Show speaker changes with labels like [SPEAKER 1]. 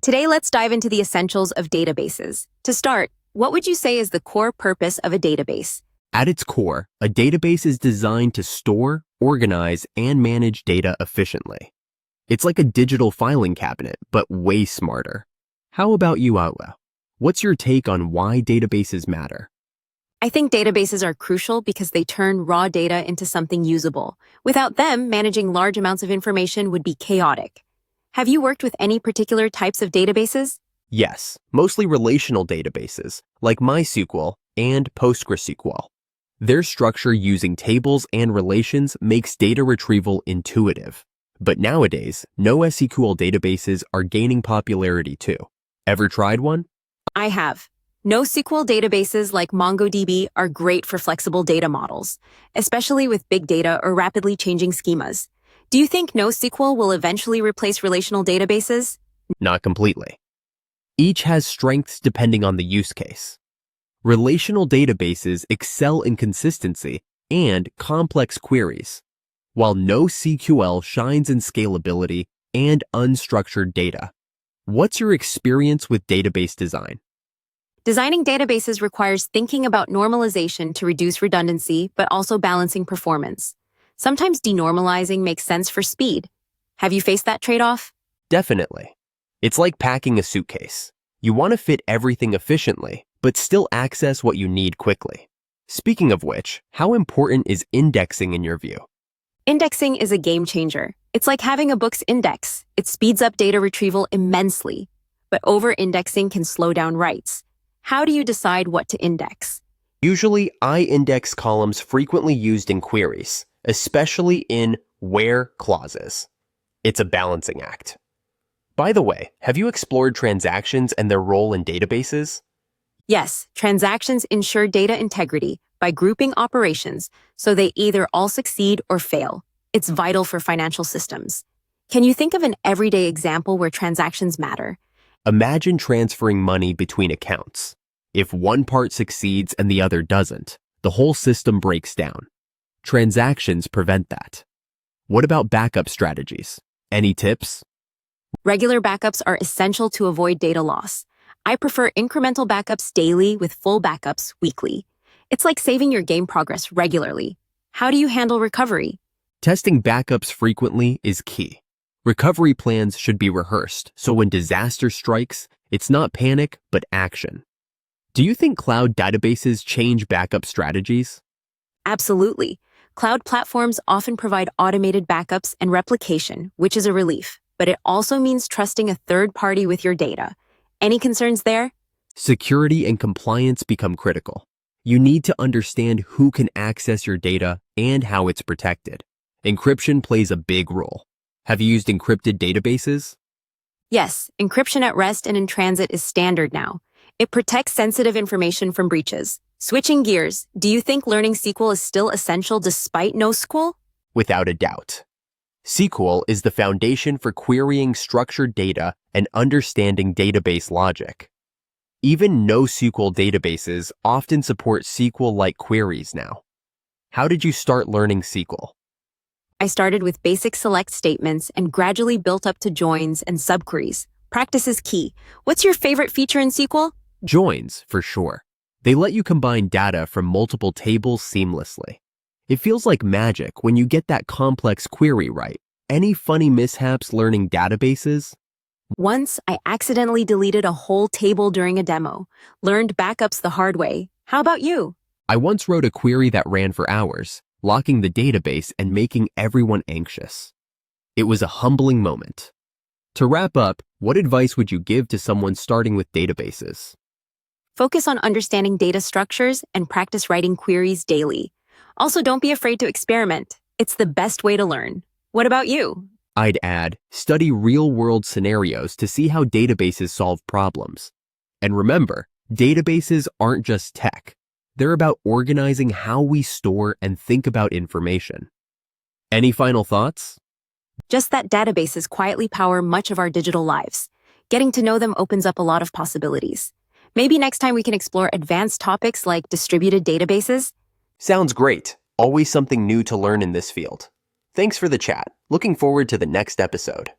[SPEAKER 1] Today, let's dive into the essentials of databases. To start, what would you say is the core purpose of a database?
[SPEAKER 2] At its core, a database is designed to store, organize, and manage data efficiently. It's like a digital filing cabinet, but way smarter. How about you, Awa? What's your take on why databases matter?
[SPEAKER 1] I think databases are crucial because they turn raw data into something usable. Without them, managing large amounts of information would be chaotic. Have you worked with any particular types of databases?
[SPEAKER 2] Yes, mostly relational databases, like MySQL and PostgreSQL. Their structure using tables and relations makes data retrieval intuitive. But nowadays, NoSQL databases are gaining popularity too. Ever tried one?
[SPEAKER 1] I have. NoSQL databases like MongoDB are great for flexible data models, especially with big data or rapidly changing schemas. Do you think NoSQL will eventually replace relational databases?
[SPEAKER 2] Not completely. Each has strengths depending on the use case. Relational databases excel in consistency and complex queries, while NoSQL shines in scalability and unstructured data. What's your experience with database design?
[SPEAKER 1] Designing databases requires thinking about normalization to reduce redundancy, but also balancing performance. Sometimes denormalizing makes sense for speed. Have you faced that trade-off?
[SPEAKER 2] Definitely. It's like packing a suitcase. You want to fit everything efficiently, but still access what you need quickly. Speaking of which, how important is indexing in your view?
[SPEAKER 1] Indexing is a game changer. It's like having a book's index. It speeds up data retrieval immensely, but over-indexing can slow down writes. How do you decide what to index?
[SPEAKER 2] Usually, I index columns frequently used in queries, especially in where clauses. It's a balancing act. By the way, have you explored transactions and their role in databases?
[SPEAKER 1] Yes, transactions ensure data integrity by grouping operations so they either all succeed or fail. It's vital for financial systems. Can you think of an everyday example where transactions matter?
[SPEAKER 2] Imagine transferring money between accounts. If one part succeeds and the other doesn't, the whole system breaks down. Transactions prevent that. What about backup strategies? Any tips?
[SPEAKER 1] Regular backups are essential to avoid data loss. I prefer incremental backups daily with full backups weekly. It's like saving your game progress regularly. How do you handle recovery?
[SPEAKER 2] Testing backups frequently is key. Recovery plans should be rehearsed, so when disaster strikes, it's not panic, but action. Do you think cloud databases change backup strategies?
[SPEAKER 1] Absolutely. Cloud platforms often provide automated backups and replication, which is a relief, but it also means trusting a third party with your data. Any concerns there?
[SPEAKER 2] Security and compliance become critical. You need to understand who can access your data and how it's protected. Encryption plays a big role. Have you used encrypted databases?
[SPEAKER 1] Yes, encryption at rest and in transit is standard now. It protects sensitive information from breaches. Switching gears, do you think learning SQL is still essential despite NoSQL?
[SPEAKER 2] Without a doubt. SQL is the foundation for querying structured data and understanding database logic. Even NoSQL databases often support SQL-like queries now. How did you start learning SQL?
[SPEAKER 1] I started with basic select statements and gradually built up to joins and subqueries. Practice is key. What's your favorite feature in SQL?
[SPEAKER 2] Joins, for sure. They let you combine data from multiple tables seamlessly. It feels like magic when you get that complex query right. Any funny mishaps learning databases?
[SPEAKER 1] Once, I accidentally deleted a whole table during a demo. Learned backups the hard way. How about you?
[SPEAKER 2] I once wrote a query that ran for hours, locking the database and making everyone anxious. It was a humbling moment. To wrap up, what advice would you give to someone starting with databases?
[SPEAKER 1] Focus on understanding data structures and practice writing queries daily. Also, don't be afraid to experiment. It's the best way to learn. What about you?
[SPEAKER 2] I'd add, study real-world scenarios to see how databases solve problems. And remember, databases aren't just tech. They're about organizing how we store and think about information. Any final thoughts?
[SPEAKER 1] Just that databases quietly power much of our digital lives. Getting to know them opens up a lot of possibilities. Maybe next time we can explore advanced topics like distributed databases.
[SPEAKER 2] Sounds great. Always something new to learn in this field. Thanks for the chat. Looking forward to the next episode.